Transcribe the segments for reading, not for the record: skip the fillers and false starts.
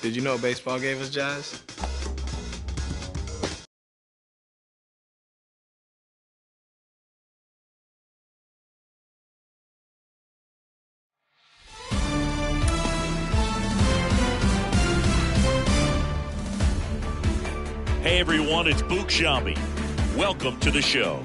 Did you know what baseball gave us, Jazz? Hey everyone, it's Book Shambi. Welcome to the show.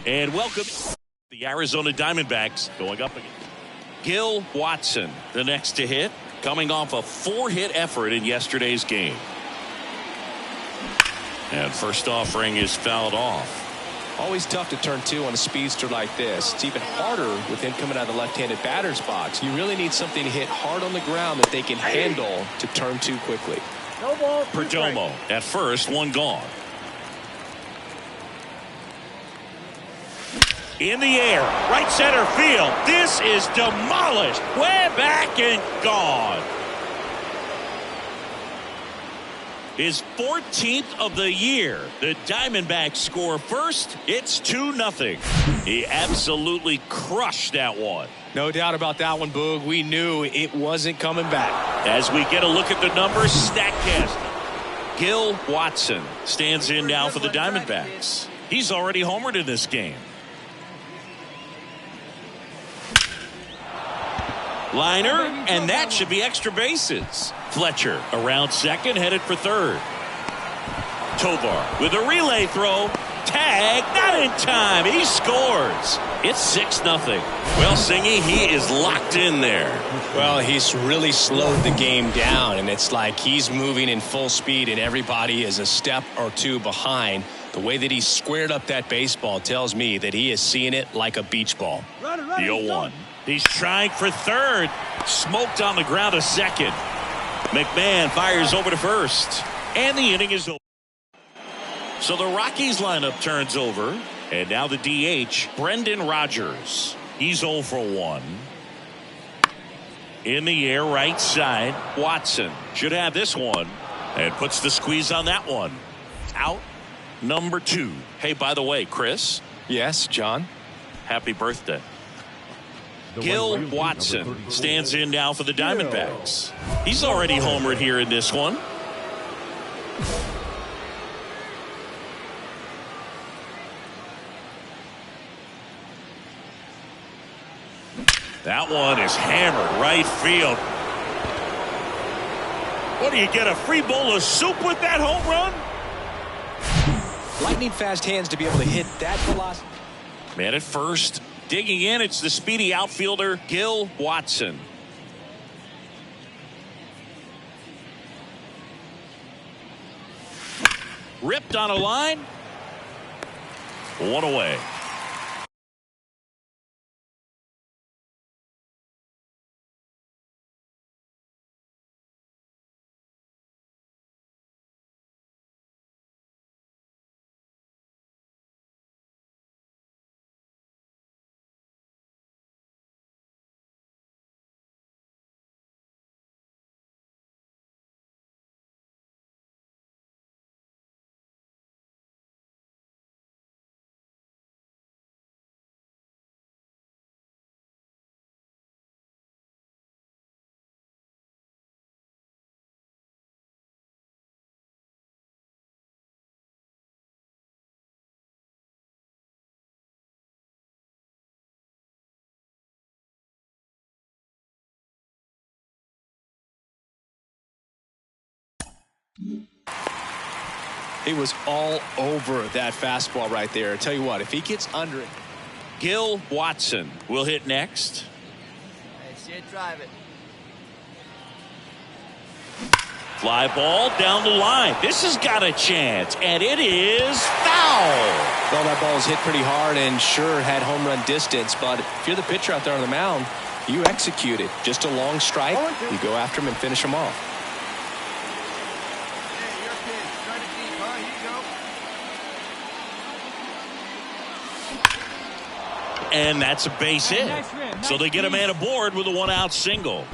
And welcome the Arizona DimondBacks going up against Gil Watson, the next to hit, coming off a 4-hit effort in yesterday's game. And first offering is fouled off. Always tough to turn two on a speedster like this. It's even harder with him coming out of the left-handed batter's box. You really need something to hit hard on the ground that they can handle to turn two quickly. No ball. Perdomo at first, one gone. In the air, right center field. This is demolished. Way back and gone. His 14th of the year. The Diamondbacks score first. It's 2-0. He absolutely crushed that one. No doubt about that one, Boog. We knew it wasn't coming back. As we get a look at the numbers, StatCast. Gil Watson stands in now for the Diamondbacks. He's already homered in this game. Liner, and that should be extra bases. Fletcher around second, headed for third. Tovar with a relay throw. Tag, not in time. He scores. It's 6-0. Well, Singy, he is locked in there. Well, he's really slowed the game down, and it's like he's moving in full speed, and everybody is a step or two behind. The way that he squared up that baseball tells me that he is seeing it like a beach ball. Run, The 0-1. He's trying for third. Smoked on the ground a second. McMahon fires over to first. And the inning is over. So the Rockies lineup turns over. And now the DH, Brendan Rodgers. He's 0 for 1. In the air, right side. Watson should have this one. And puts the squeeze on that one. Out number 2. Hey, by the way, Chris. Yes, John. Happy birthday. Gil Watson stands in now for the Diamondbacks. He's already homered here in this one. That one is hammered right field. What do you get, a free bowl of soup with that home run? Lightning fast hands to be able to hit that velocity. Man at first. Digging in, it's the speedy outfielder, Gil Watson. Ripped on a line. One away. He was all over that fastball right there. I tell you what, if he gets under it. Gil Watson will hit next. Hey, see it, drive it. Fly ball down the line. This has got a chance, and it is foul. Well, that ball was hit pretty hard and sure had home run distance, but if you're the pitcher out there on the mound, you execute it. Just a long strike, you go after him and finish him off. Hey, your pitch. Try to deep, huh? Here you go. And that's a base hit. So they get a man aboard with a 1-out single.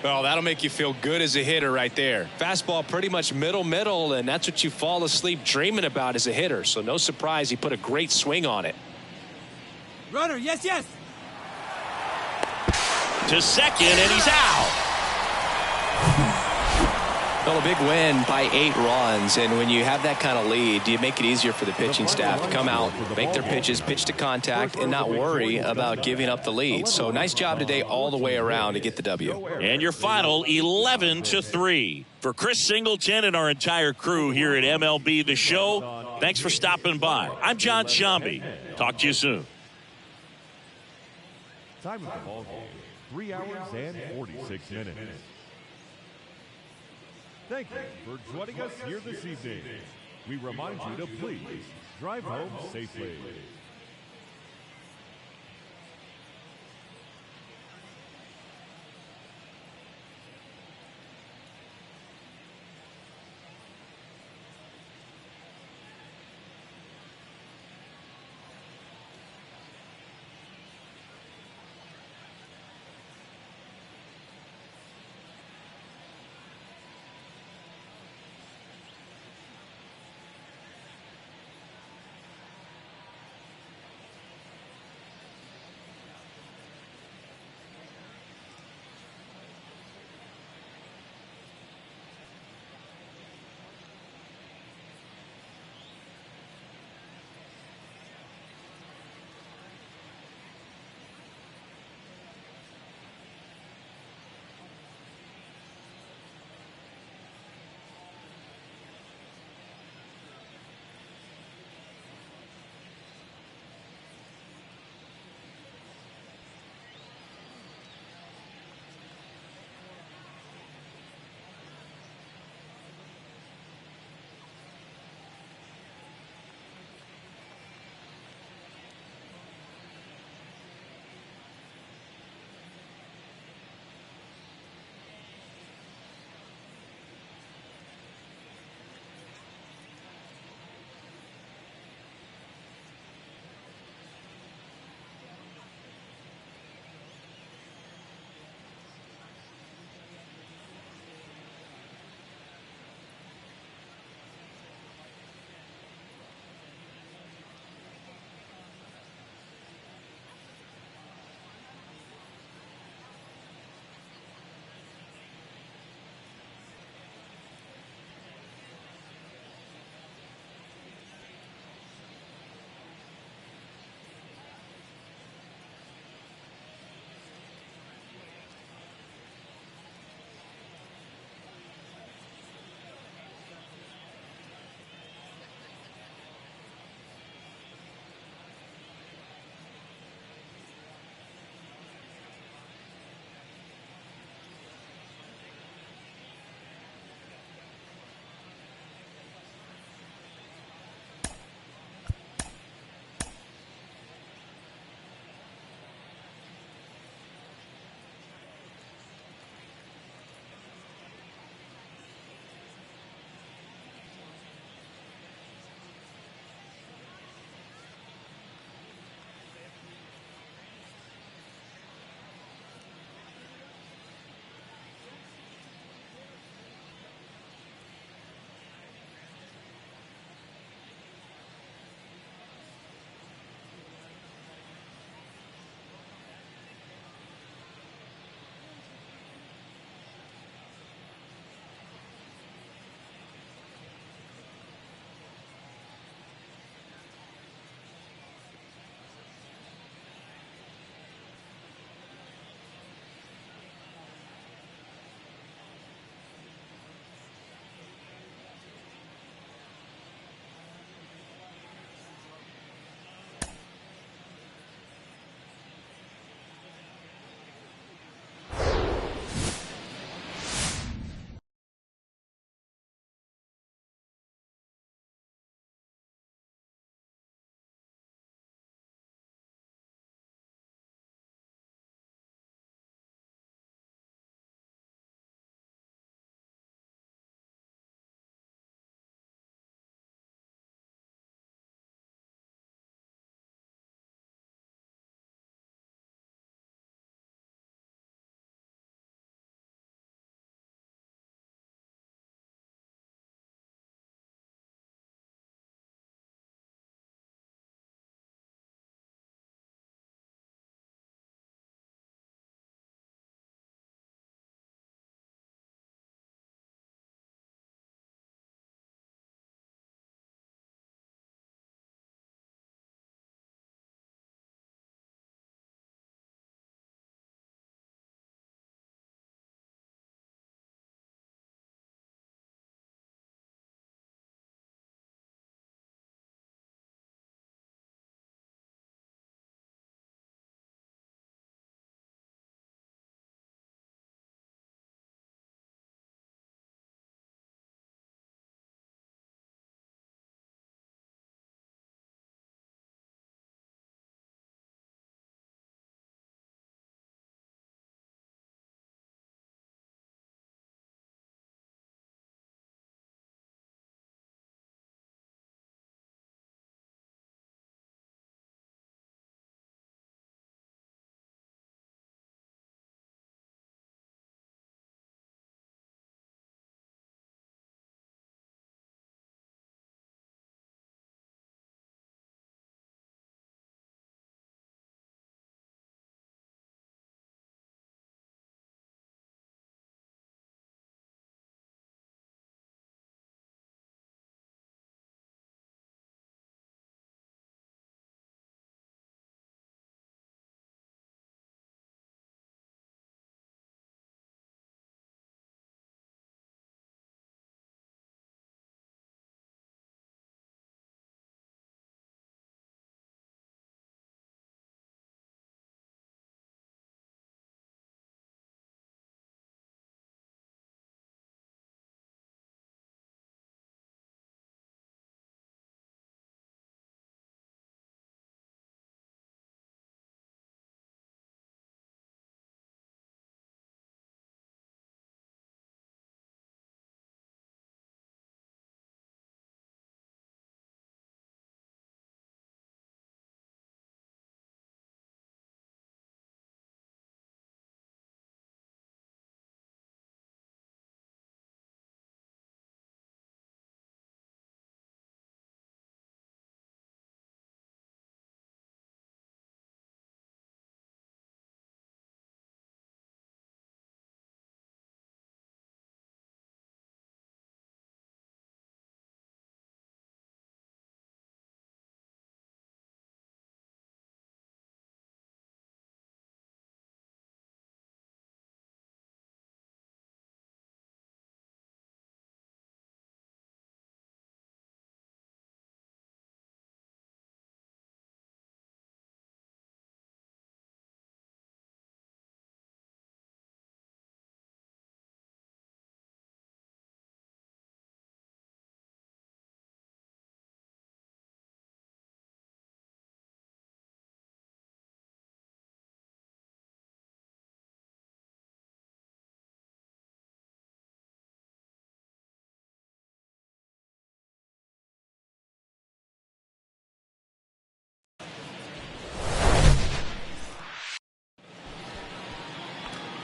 Well, that'll make you feel good as a hitter right there. Fastball pretty much middle, and that's what you fall asleep dreaming about as a hitter. So no surprise he put a great swing on it. Runner, yes, yes. To second, and he's out. Well, a big win by 8 runs, and when you have that kind of lead, you make it easier for the pitching staff to come out, make their pitches, pitch to contact, and not worry about giving up the lead. So nice job today all the way around to get the W. And your final 11-3. For Chris Singleton and our entire crew here at MLB The Show, thanks for stopping by. I'm John Shambi. Talk to you soon. Time of the ball game, 3 hours and 46 minutes. Thank you for joining us here this evening. We remind you to please drive home safely.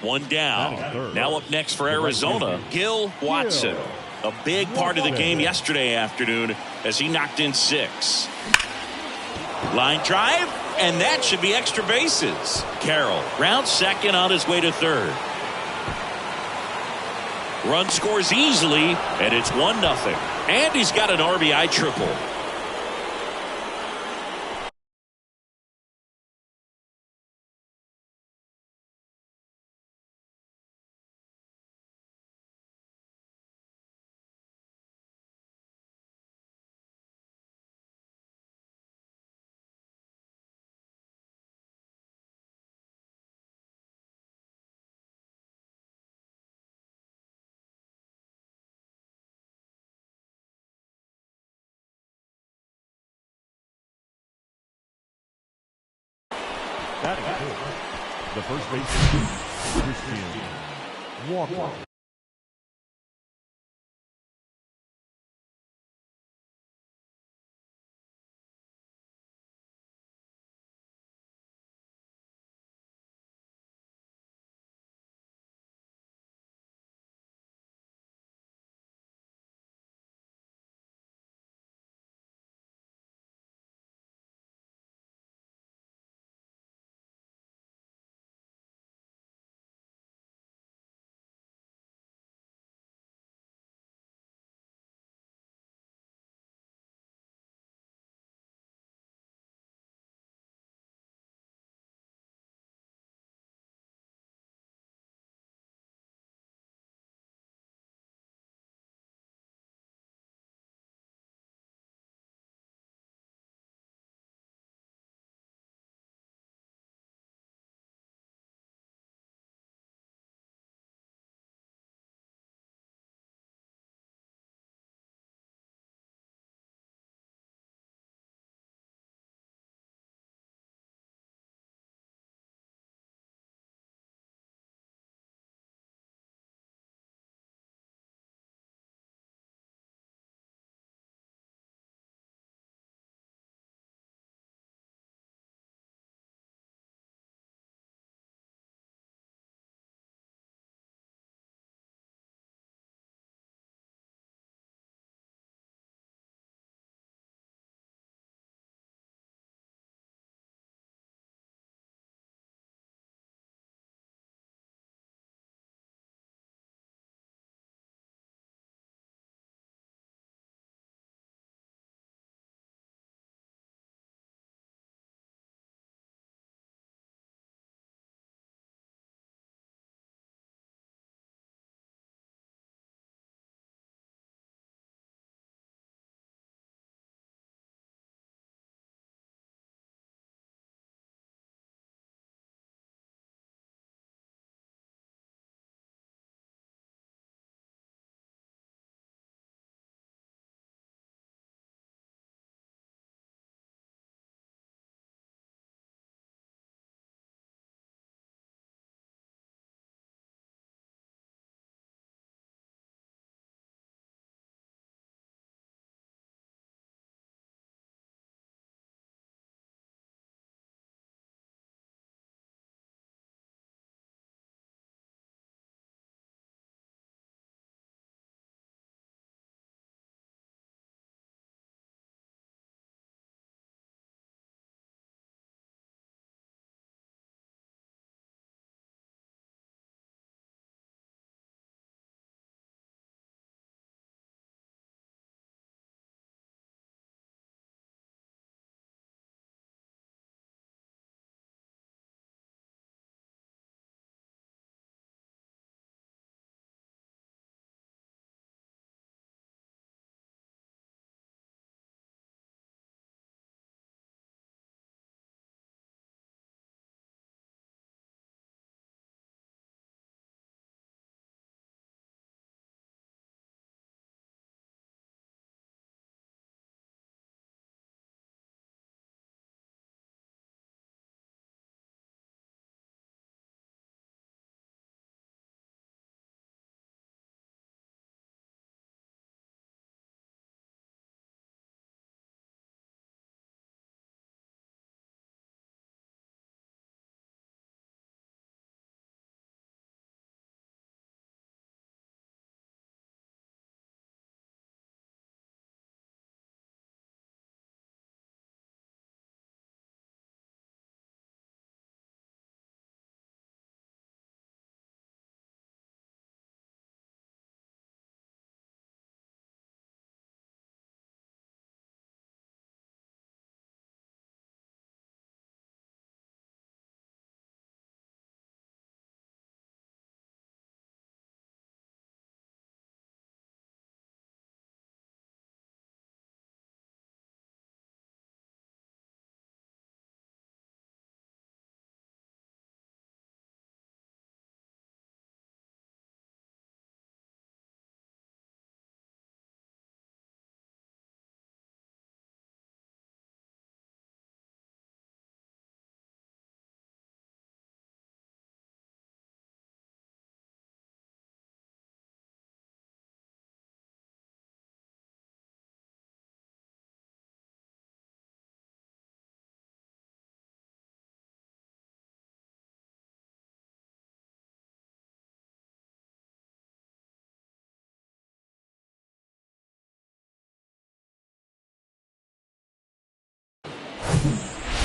One down. Third. Now up next for Arizona, Gil Watson. A big part of the game yesterday afternoon as he knocked in 6. Line drive, and that should be extra bases. Carroll rounds second on his way to third. Run scores easily, and it's 1-0. And he's got an RBI triple. Batting fourth, the first baseman, Christian Walker.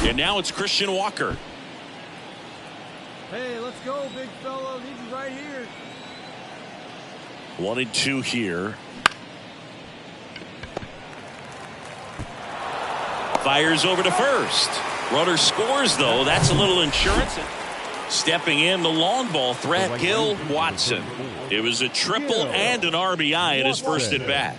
And now it's Christian Walker. Hey, let's go, big fella. Need you right here. 1-2 here. Fires over to first. Runner scores, though. That's a little insurance. Stepping in, the long ball threat, Gil Watson. It was a triple and an RBI in his first at bat.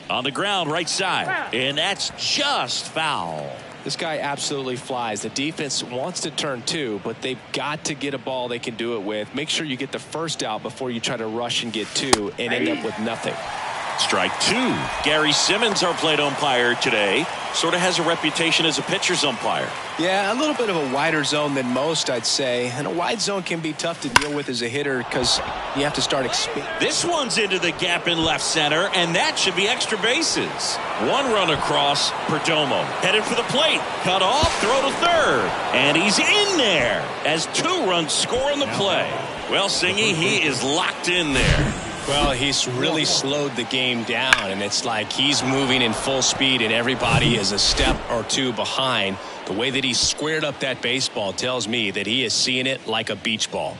On the ground, right side. And that's just foul. This guy absolutely flies. The defense wants to turn two, but they've got to get a ball they can do it with. Make sure you get the first out before you try to rush and get two and end up with nothing. Strike two. Gary Simmons, our plate umpire today, sort of has a reputation as a pitcher's umpire. Yeah, a little bit of a wider zone than most, I'd say. And a wide zone can be tough to deal with as a hitter because you have to start expanding. This one's into the gap in left center, and that should be extra bases. One run across, Perdomo headed for the plate. Cut off, throw to third. And he's in there as 2 runs score on the play. Well, Singy, he is locked in there. Well, he's really slowed the game down, and it's like he's moving in full speed, and everybody is a step or 2 behind. The way that he squared up that baseball tells me that he is seeing it like a beach ball.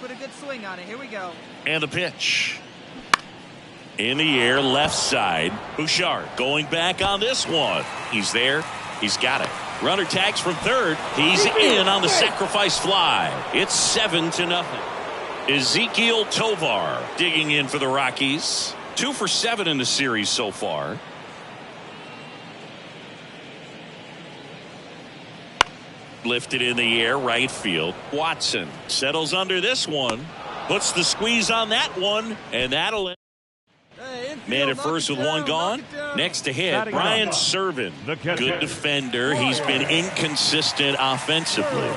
put a good swing on it. Here we go. And the pitch. In the air, left side. Bouchard going back on this one. He's there. He's got it. Runner tags from third. He's in on the sacrifice fly. It's 7-0. Ezequiel Tovar digging in for the Rockies. 2 for 7 in the series so far. Lifted in the air, right field. Watson settles under this one. Puts the squeeze on that one. And that'll end. Man at first with one gone. Next to hit, Brian Serven. Good defender. He's been inconsistent offensively.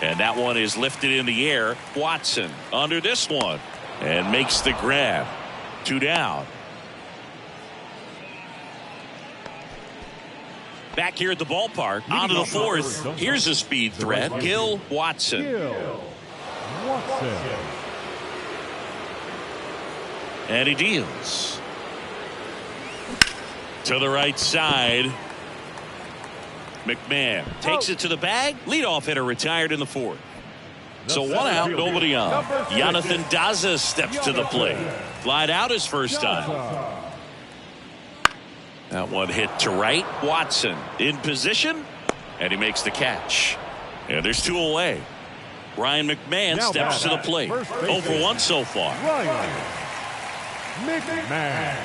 And that one is lifted in the air. Watson under this one. And makes the grab. 2 down. Back here at the ballpark. Onto the fourth. Here's a speed threat. Gil Watson. And he deals. To the right side. McMahon takes it to the bag. Leadoff hitter retired in the fourth. So 1 out, nobody on. Jonathan Daza steps to the plate. Flied out his first time. That one hit to right. Watson in position. And he makes the catch. And there's 2 away. Ryan McMahon steps to the plate. 0 for 1 so far. McMahon.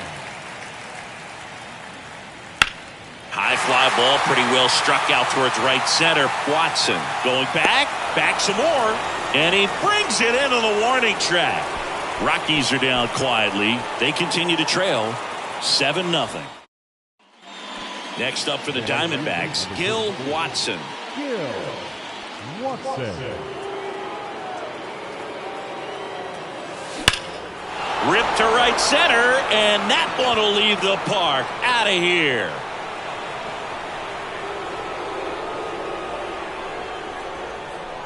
High fly ball, pretty well struck out towards right center. Watson going back some more, and he brings it into the warning track. Rockies are down quietly. They continue to trail 7-0. Next up for the Diamondbacks, Gil Watson. Ripped to right center, and that one will leave the park. Out of here.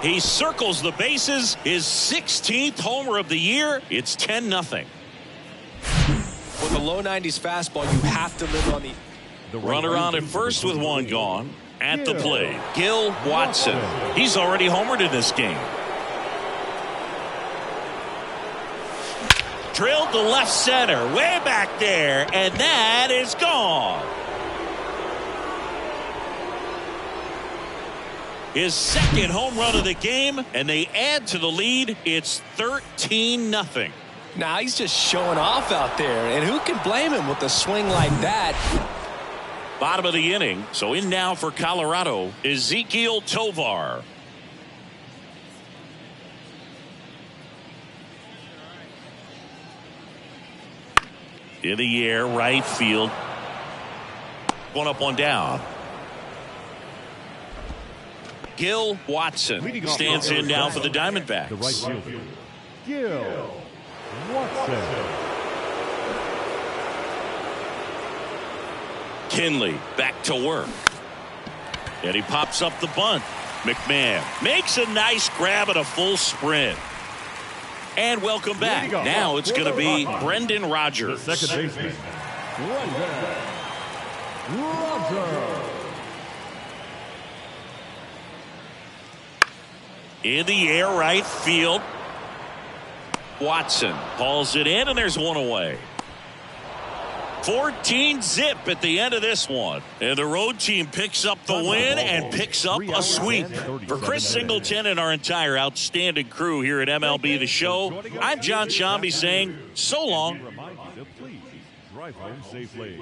He circles the bases. His 16th homer of the year. It's 10-0. With a low 90s fastball, you have to live on the runner on at first with 1 gone. At the plate, Gil Watson. He's already homered in this game. Drilled to left center, way back there, and that is gone. His 2nd home run of the game, and they add to the lead. It's 13-0. Now he's just showing off out there, and who can blame him with a swing like that? Bottom of the inning, so in now for Colorado, Ezequiel Tovar. In the air, right field. 1 up, 1 down. Gil Watson stands in now for the Diamondbacks. The right fielder, Gil Watson. Kinley back to work. And he pops up the bunt. McMahon makes a nice grab at a full sprint. And welcome back. Now it's going to be Brendan Rodgers. The second baseman, Brendan Rodgers. In the air, right field. Watson hauls it in, and there's 1 away. 14-zip at the end of this one. And the road team picks up the win and picks up a sweep. For Chris Singleton and our entire outstanding crew here at MLB The Show, I'm John Shambi saying so long. Please drive home safely.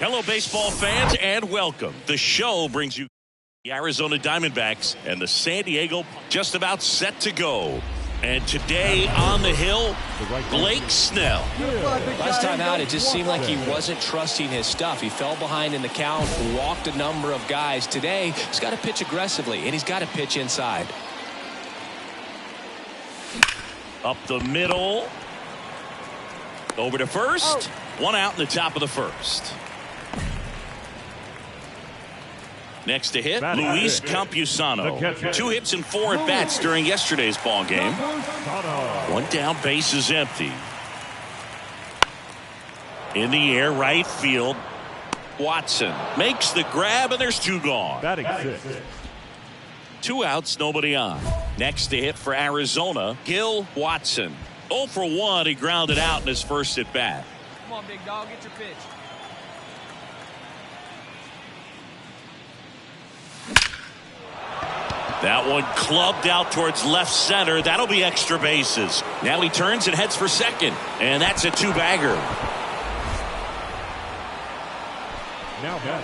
Hello, baseball fans, and welcome. The show brings you the Arizona Diamondbacks and the San Diego just about set to go. And today on the hill, Blake Snell. Last time out, it just seemed like he wasn't trusting his stuff. He fell behind in the count, walked a number of guys. Today, he's got to pitch aggressively, and he's got to pitch inside. Up the middle. Over to first. One out in the top of the first. Next to hit, Luis Campusano. 2 hits and 4 at-bats during yesterday's ball game. One down, base is empty. In the air, right field. Watson makes the grab, and there's 2 gone. Batting 6. 2 outs, nobody on. Next to hit for Arizona, Gil Watson. 0 for 1, he grounded out in his first at-bat. Come on, big dog, get your pitch. That one clubbed out towards left center. That'll be extra bases. Now he turns and heads for second. And that's a 2-bagger.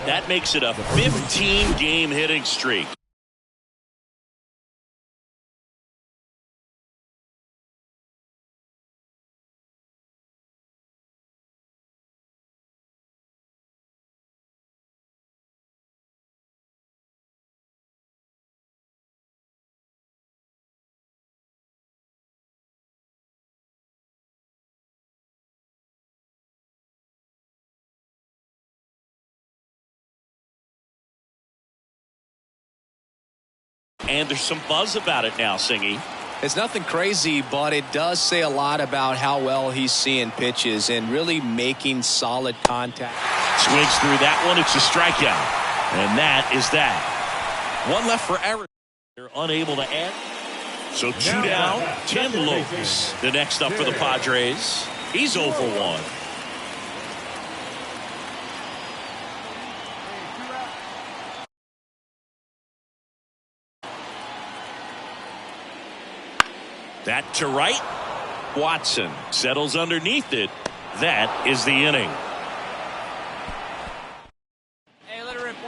That makes it a 15-game hitting streak. And there's some buzz about it now, Singy. It's nothing crazy, but it does say a lot about how well he's seeing pitches and really making solid contact. Swings through that one. It's a strikeout. And that is that. One left for Arizona. They're unable to add. So 2 down. Tim Lopes, the next up for the Padres. He's 0 for 1. That to right. Watson settles underneath it. That is the inning.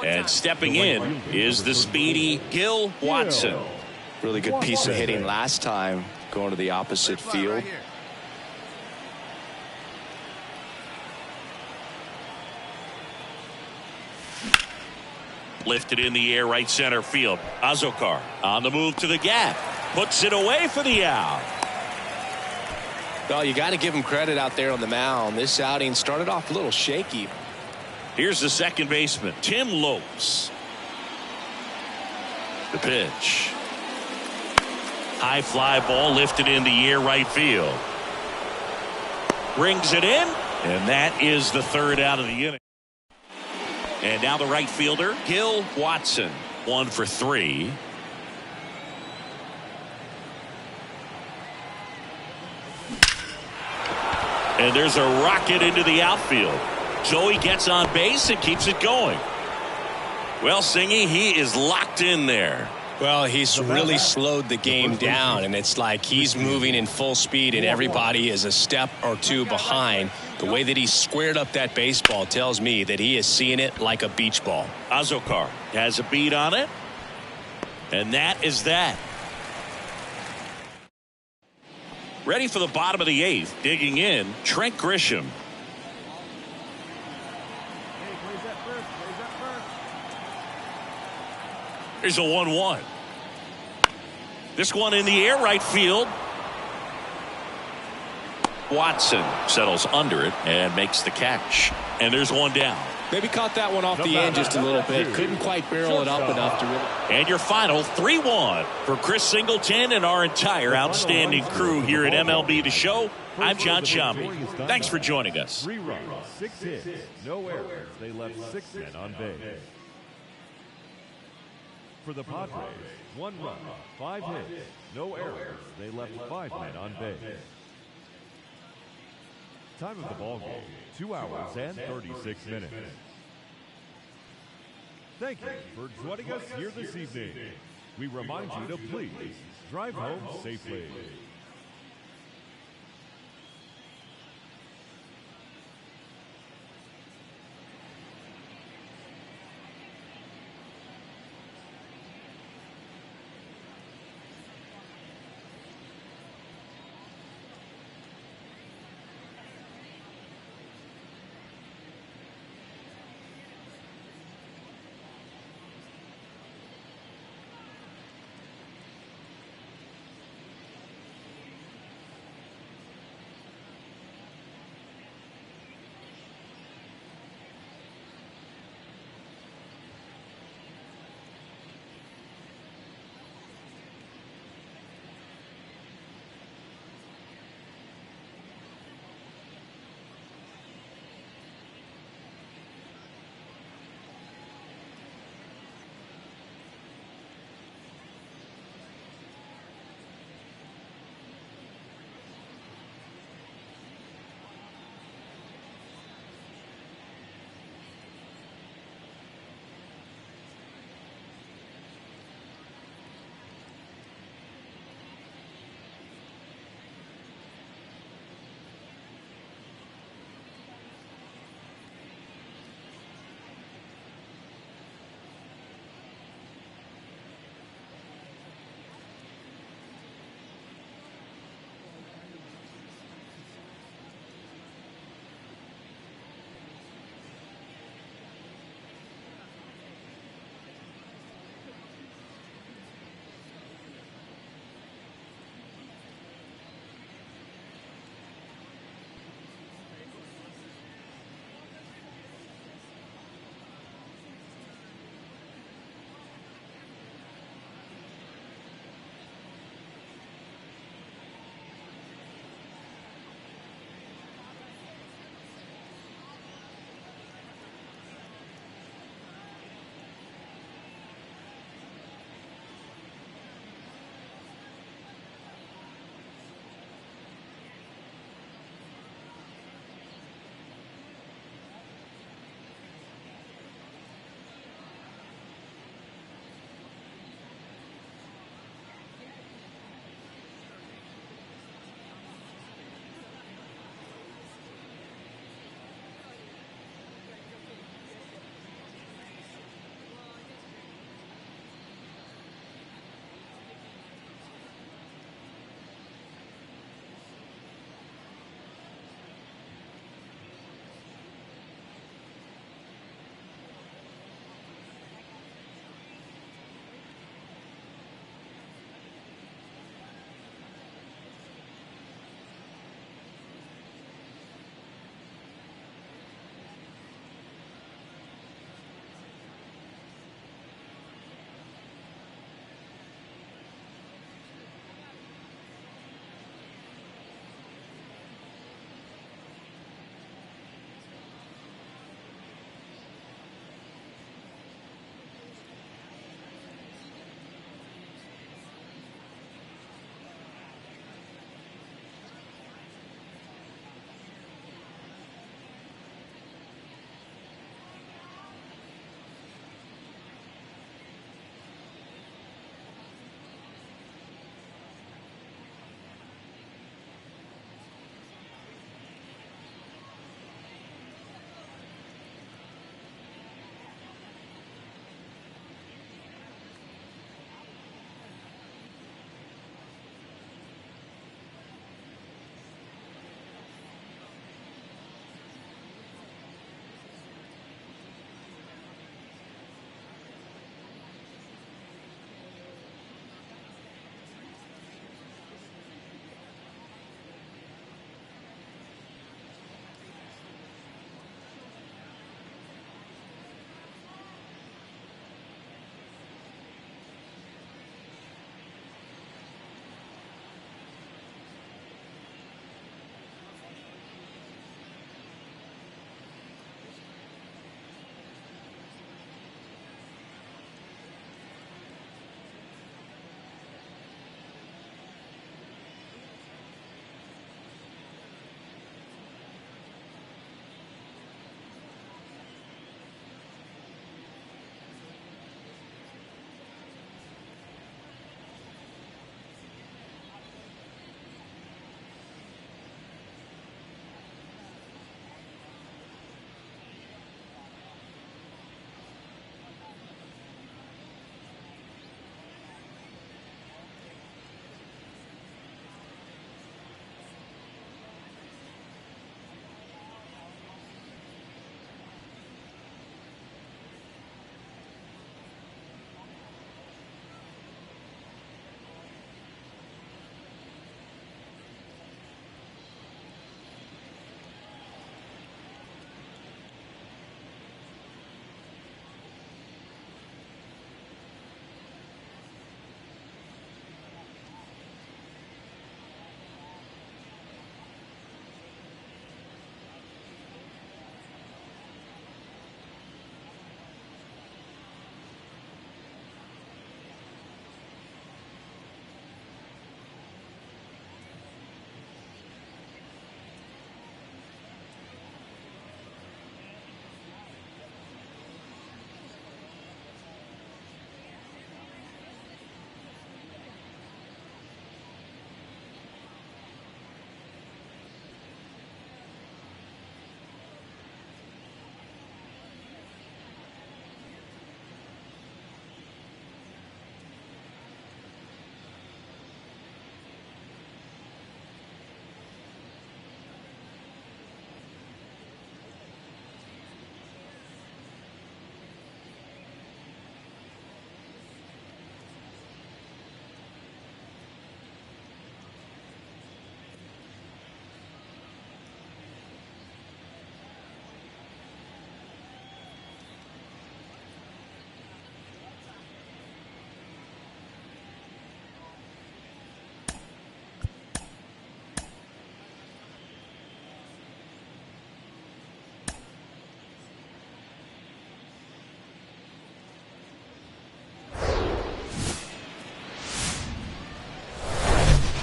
And stepping in is the speedy Gil Watson. Really good piece of hitting last time, going to the opposite field. Lifted in the air, right center field. Azokar on the move to the gap. Puts it away for the out. Well, you got to give him credit out there on the mound. This outing started off a little shaky. Here's the second baseman, Tim Lopes. The pitch. High fly ball lifted in the air, right field. Brings it in, and that is the 3rd out of the inning. And now the right fielder, Gil Watson. 1 for 3. And there's a rocket into the outfield. Joey gets on base and keeps it going. Well, Singy, he is locked in there. Well, he's really slowed the game down, and it's like he's moving in full speed, and everybody is a step or 2 behind. The way that he squared up that baseball tells me that he is seeing it like a beach ball. Azokar has a beat on it. And that is that. Ready for the bottom of the 8th. Digging in, Trent Grisham. Here's a 1-1. This one in the air, right field. Watson settles under it and makes the catch. And there's 1 down. Maybe caught that one off the end just a little bit. Couldn't quite barrel it up enough to really. And your final 3-1 for Chris Singleton and our entire outstanding crew here at MLB The Show. I'm John Shambi. Thanks for joining us. 3 runs, 6 hits, no errors. They left 6 men on base. For the Padres, 1 run, 5 hits, no errors. They left 5 men on base. Time of the ball game, 2 hours and 36 minutes. Thank you for joining us here this evening. We remind you to please drive home safely.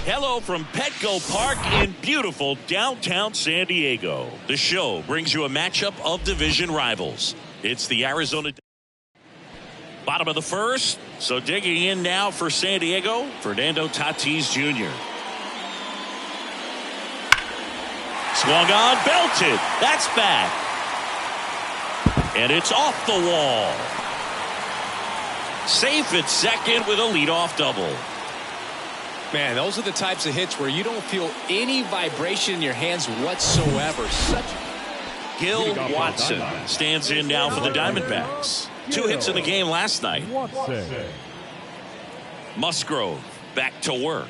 Hello from Petco Park in beautiful downtown San Diego. The show brings you a matchup of division rivals. It's the Arizona. Bottom of the first. So digging in now for San Diego, Fernando Tatis Jr. Swung on, belted. That's back. And it's off the wall. Safe at second with a leadoff double. Man, those are the types of hits where you don't feel any vibration in your hands whatsoever. Gil Watson stands in now for the Diamondbacks. 2 hits in the game last night. Musgrove back to work.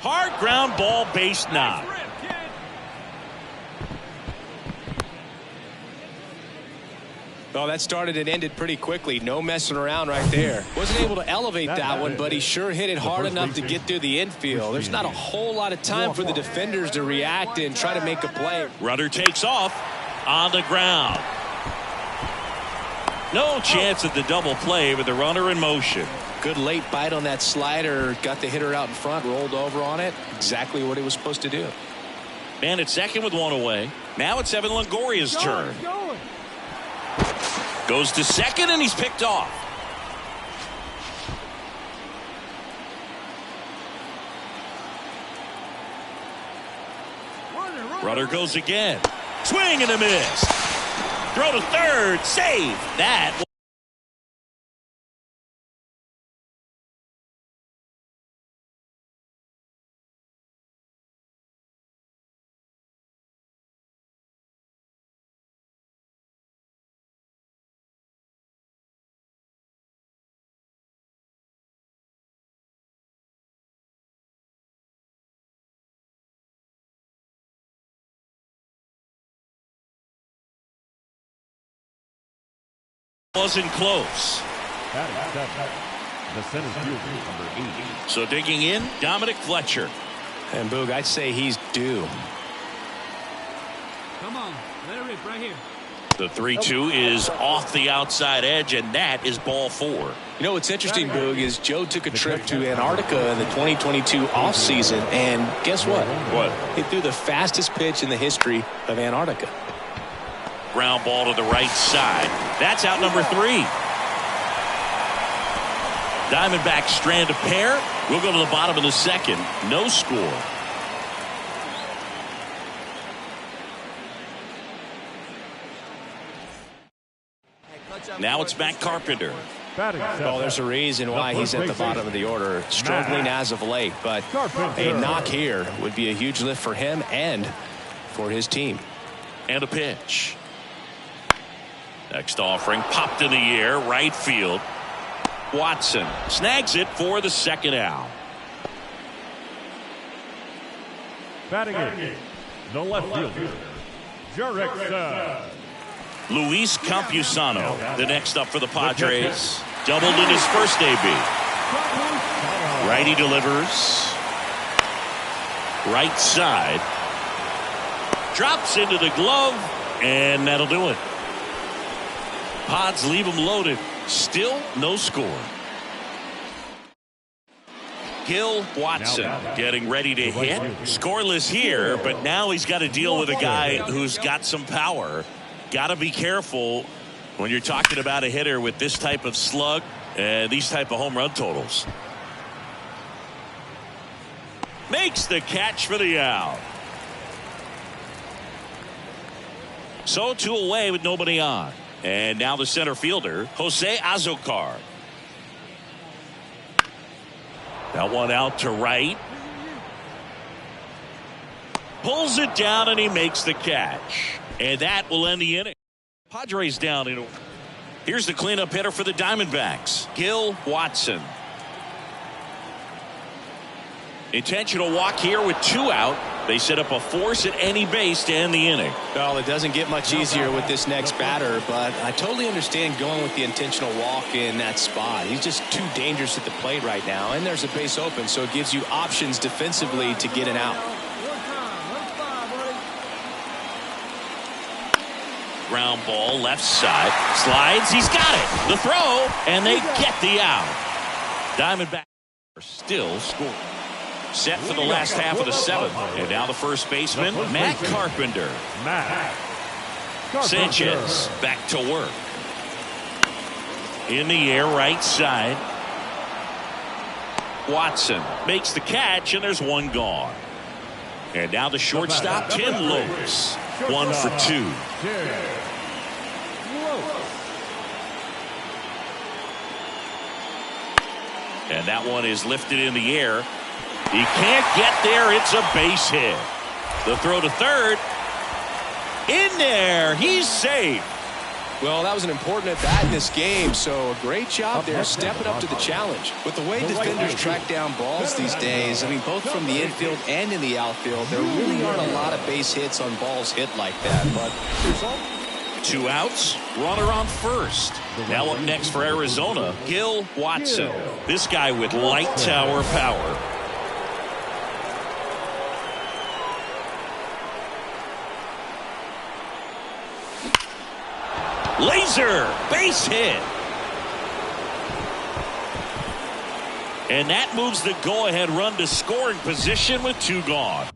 Hard ground ball, base knock. Well, that started and ended pretty quickly. No messing around right there. Wasn't able to elevate that one, but he sure hit it hard enough to get through the infield. There's not a whole lot of time for the defenders to react and try to make a play. Runner takes off on the ground. No chance at the double play with the runner in motion. Good late bite on that slider. Got the hitter out in front, rolled over on it. Exactly what he was supposed to do. Man at second with 1 away. Now it's Evan Longoria's turn. Goes to second and he's picked off. Runner goes again. Swing and a miss. Throw to third. Save. That. Wasn't close. The center fielder, number 8. So digging in, Dominic Fletcher. And Boog, I'd say he's due. Come on, let it rip right here. The 3-2 is off the outside edge, and that is ball 4. You know what's interesting, Boog, is Joe took a trip to Antarctica in the 2022 offseason, and guess what? What? He threw the fastest pitch in the history of Antarctica. Ground ball to the right side. That's out number 3. Diamondbacks strand a pair. We'll go to the bottom of the second. No score. Now it's Matt Carpenter. Well, there's a reason why he's at the bottom of the order. Struggling as of late, but a knock here would be a huge lift for him and for his team. And a pitch. Next offering popped in the air, right field. Watson snags it for the second out. Batting in, the left fielder, G.O.A.T. Luis Campusano, the next up for the Padres. Doubled in his first AB. Righty delivers. Right side. Drops into the glove, and that'll do it. Pods leave him loaded. Still no score. Gil Watson getting ready to hit. Scoreless here, but now he's got to deal with a guy who's got some power. Got to be careful when you're talking about a hitter with this type of slug and these type of home run totals. Makes the catch for the out. So 2 away with nobody on. And now the center fielder, Jose Azocar. That one out to right. Pulls it down and he makes the catch. And that will end the inning. Padres down. Here's the cleanup hitter for the Diamondbacks, Gil Watson. Intentional walk here with 2 out. They set up a force at any base to end the inning. Well, it doesn't get much easier with this next batter, but I totally understand going with the intentional walk in that spot. He's just too dangerous at the plate right now, and there's a base open, so it gives you options defensively to get an out. Ground ball left side. Slides. He's got it. The throw, and they get the out. Diamondbacks are still scoring. set for the last half of the seventh. And now the first baseman, Matt Carpenter. Sanchez back to work. In the air, right side. Watson makes the catch, and there's one gone. And now the shortstop, Tim Lopes. 1 for 2. And that one is lifted in the air. He can't get there. It's a base hit. The throw to third. In there. He's safe. Well, that was an important at-bat in this game, so a great job there stepping up to the challenge. With the way defenders track down balls these days, I mean, both from the infield and in the outfield, there really aren't a lot of base hits on balls hit like that. But 2 outs, runner on first. Now up next for Arizona, Gil Watson. This guy with light tower power. Laser base hit. And that moves the go-ahead run to scoring position with 2 gone.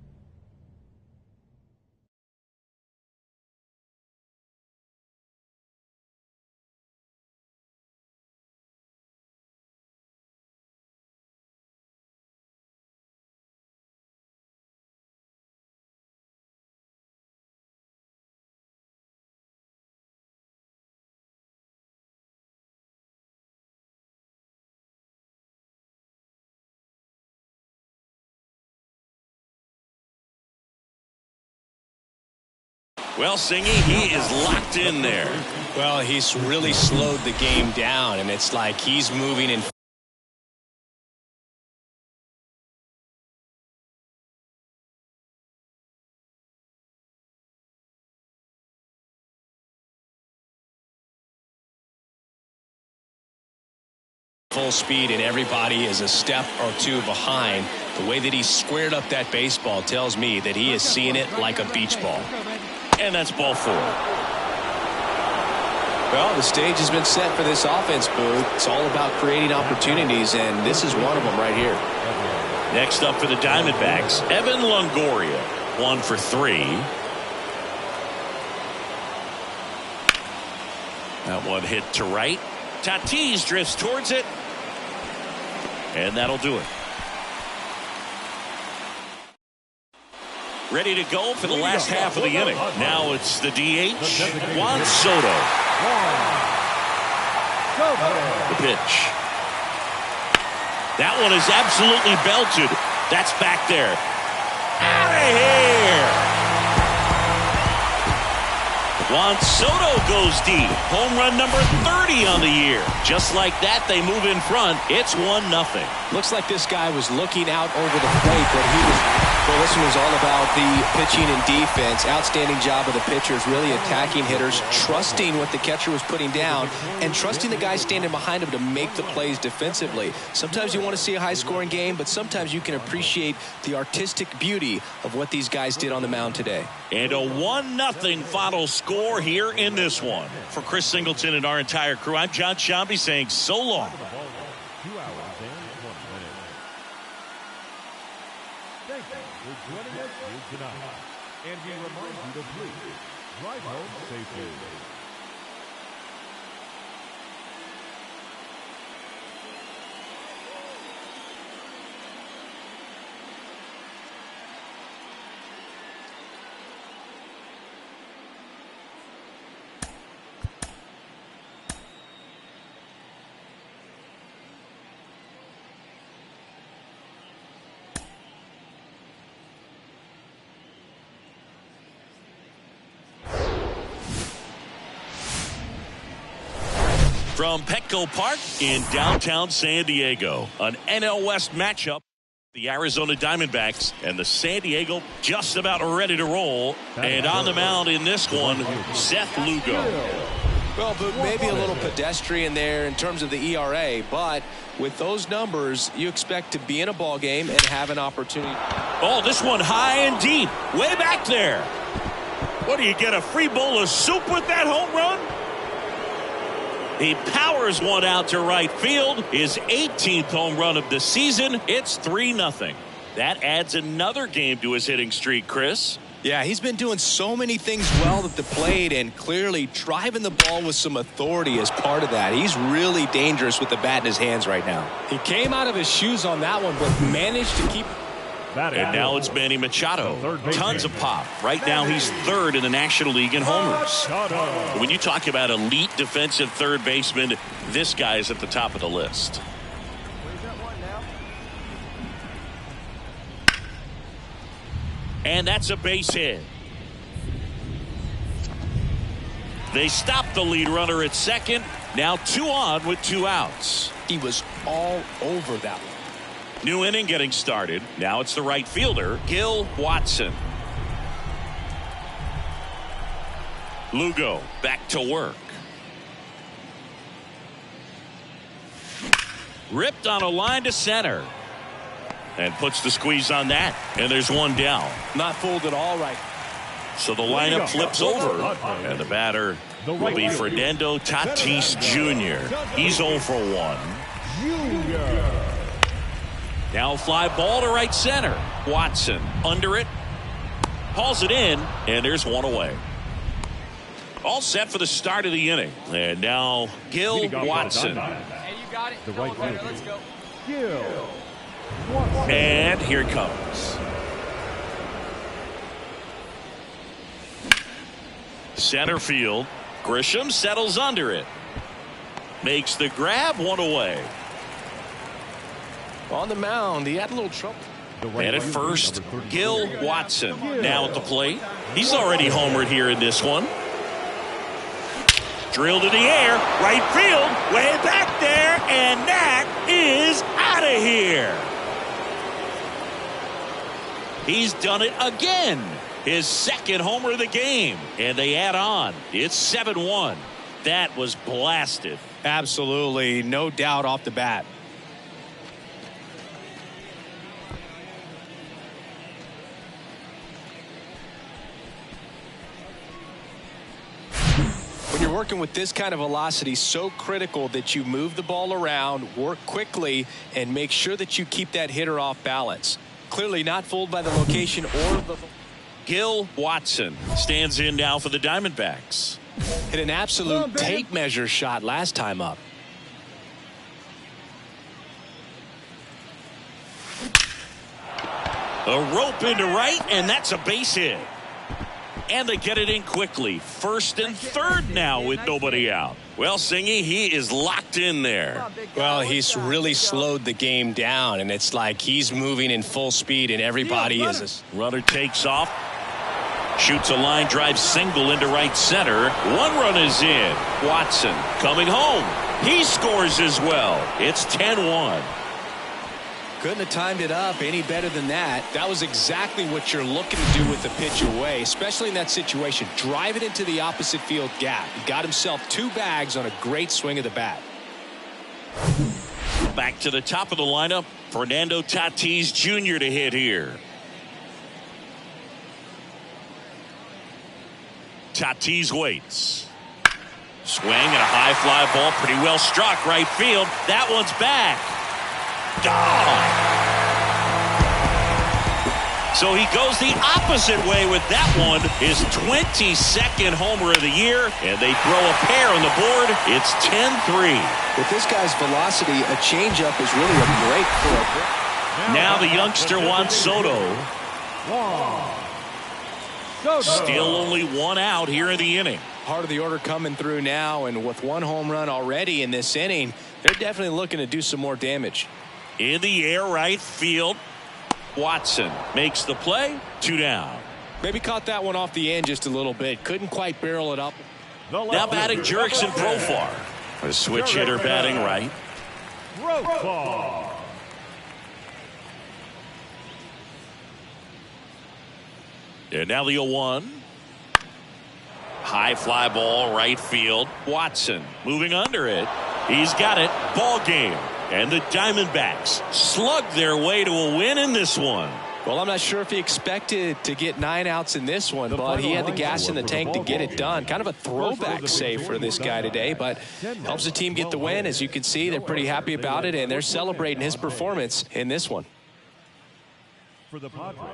Well, Singy, he is locked in there. well, he's really slowed the game down, and it's like he's moving in full speed, and everybody is a step or 2 behind. The way that he squared up that baseball tells me that he is seeing it like a beach ball. And that's ball 4. Well, the stage has been set for this offense, Booth. It's all about creating opportunities, and this is one of them right here. Next up for the Diamondbacks, Evan Longoria. 1 for 3. That one hit to right. Tatis drifts towards it. And that'll do it. Ready to go for the last half of the inning. Now it's the DH, Juan Soto. The pitch. That one is absolutely belted. That's back there. Out of here. Juan Soto goes deep. Home run number 30 on the year. Just like that, they move in front. It's 1-0. Looks like this guy was looking out over the plate, but this one was all about the pitching and defense. Outstanding job of the pitchers, really attacking hitters, trusting what the catcher was putting down, and trusting the guy standing behind him to make the plays defensively. Sometimes you want to see a high-scoring game, but sometimes you can appreciate the artistic beauty of what these guys did on the mound today. And a 1-0 final score here in this one. For Chris Singleton and our entire crew, I'm John Shambi saying so long. 2 hours and 1 minute. Thank you for joining us here tonight. And we remind you to please drive home safely. From Petco Park in downtown San Diego, an NL West matchup. The Arizona Diamondbacks and the San Diego just about ready to roll. And on the mound in this one, Seth Lugo. Well, but maybe a little pedestrian there in terms of the ERA, but with those numbers, you expect to be in a ball game and have an opportunity. Oh, this one high and deep, way back there. What, do you get a free bowl of soup with that home run? He powers one out to right field. His 18th home run of the season. It's 3-0. That adds another game to his hitting streak, Chris. Yeah, he's been doing so many things well at the plate and clearly driving the ball with some authority as part of that. He's really dangerous with the bat in his hands right now. He came out of his shoes on that one, but managed to keep. And now it's Manny Machado. Tons of pop. Right now he's third in the National League in homers. When you talk about elite defensive third baseman, this guy is at the top of the list. And that's a base hit. They stop the lead runner at second. Now 2 on with 2 outs. He was all over that one. New inning getting started. Now it's the right fielder, Gil Watson. Lugo back to work. Ripped on a line to center. And puts the squeeze on that. And there's 1 down. Not fooled at all right. So the lineup flips over. And the batter will be Fernando Tatis Jr. He's 0 for 1. Now fly ball to right center. Watson under it. Hauls it in. And there's 1 away. All set for the start of the inning. And now Gil Watson. Hey, you got it. The right fielder. Let's go. Gil. And here it comes. Center field. Grisham settles under it. Makes the grab, 1 away. On the mound, he had a little trouble. And at first, Gil Watson. Now at the plate. He's already homered here in this one. Drilled in the air. Right field. Way back there. And that is out of here. He's done it again. His second homer of the game. And they add on. It's 7-1. That was blasted. Absolutely. No doubt off the bat. When you're working with this kind of velocity, so critical that you move the ball around, work quickly, and make sure that you keep that hitter off balance. Clearly not fooled by the location or the... Gil Watson stands in now for the Diamondbacks. Hit an absolute tape measure shot last time up. A rope into right, and that's a base hit. And they get it in quickly. First and third now with nobody out. Well, Singy, he is locked in there. Well, he's really slowed the game down, and it's like he's moving in full speed, and everybody is. Runner takes off. Shoots a line drive single into right center. 1 run is in. Watson coming home. He scores as well. It's 10-1. Couldn't have timed it up any better than that. That was exactly what you're looking to do with the pitch away, especially in that situation. Drive it into the opposite field gap. He got himself 2 bags on a great swing of the bat. Back to the top of the lineup. Fernando Tatis Jr. to hit here. Tatis waits. Swing and a high fly ball. Pretty well struck right field. That one's back. Gone. So he goes the opposite way with that one. His 22nd homer of the year. And they throw a pair on the board. It's 10-3. With this guy's velocity, a changeup is really a break for a... Now the youngster Juan Soto. Still only 1 out here in the inning. Part of the order coming through now, and with 1 home run already in this inning, they're definitely looking to do some more damage. In the air right field. Watson makes the play. 2 down. Maybe caught that one off the end just a little bit. Couldn't quite barrel it up. Now batting Jurickson Profar. A switch hitter batting right. And now the 0-1. High fly ball right field. Watson moving under it. He's got it. Ball game. And the Diamondbacks slug their way to a win in this one. Well, I'm not sure if he expected to get 9 outs in this one, but he had the gas in the tank to get it done. Kind of a throwback save for this guy today, but helps the team get the win. As you can see, they're pretty happy about it, and they're celebrating his performance in this one. For the Padres,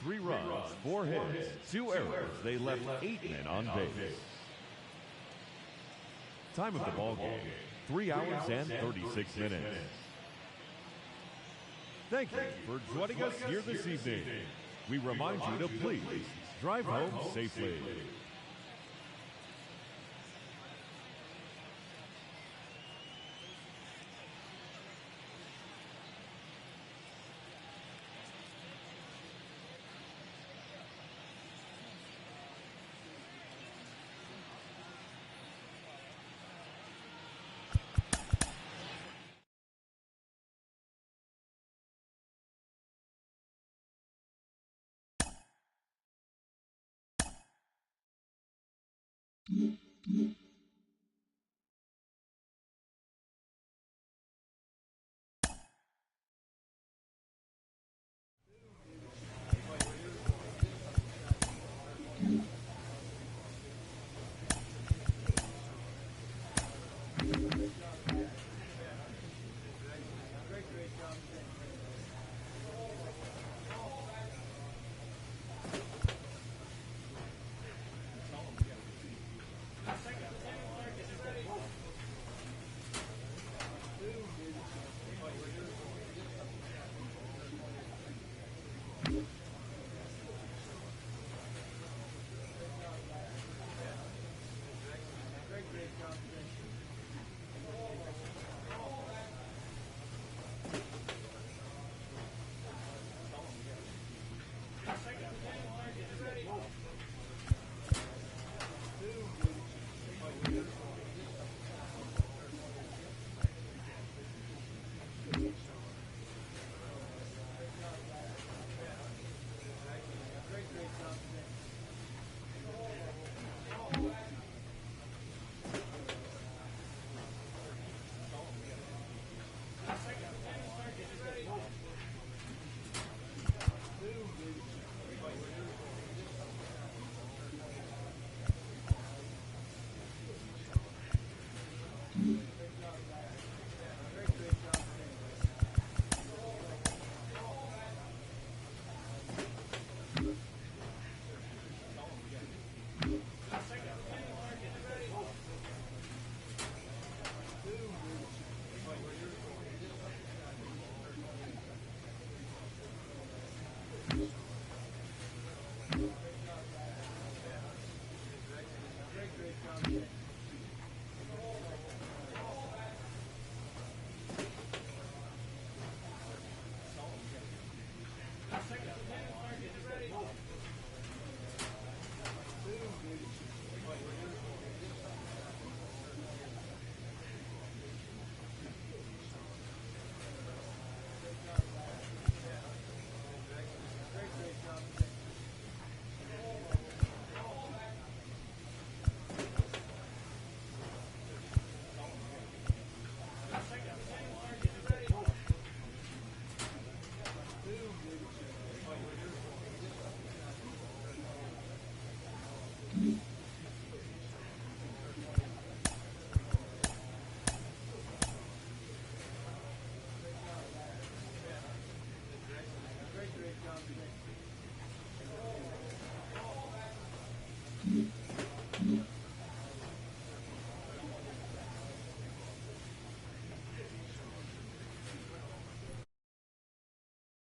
3 runs, 4 hits, 2 errors. They left 8 men on base. Time of the ball game, 3 hours and 36 minutes. Thank you for joining us here this evening. We remind you to please drive home safely. Great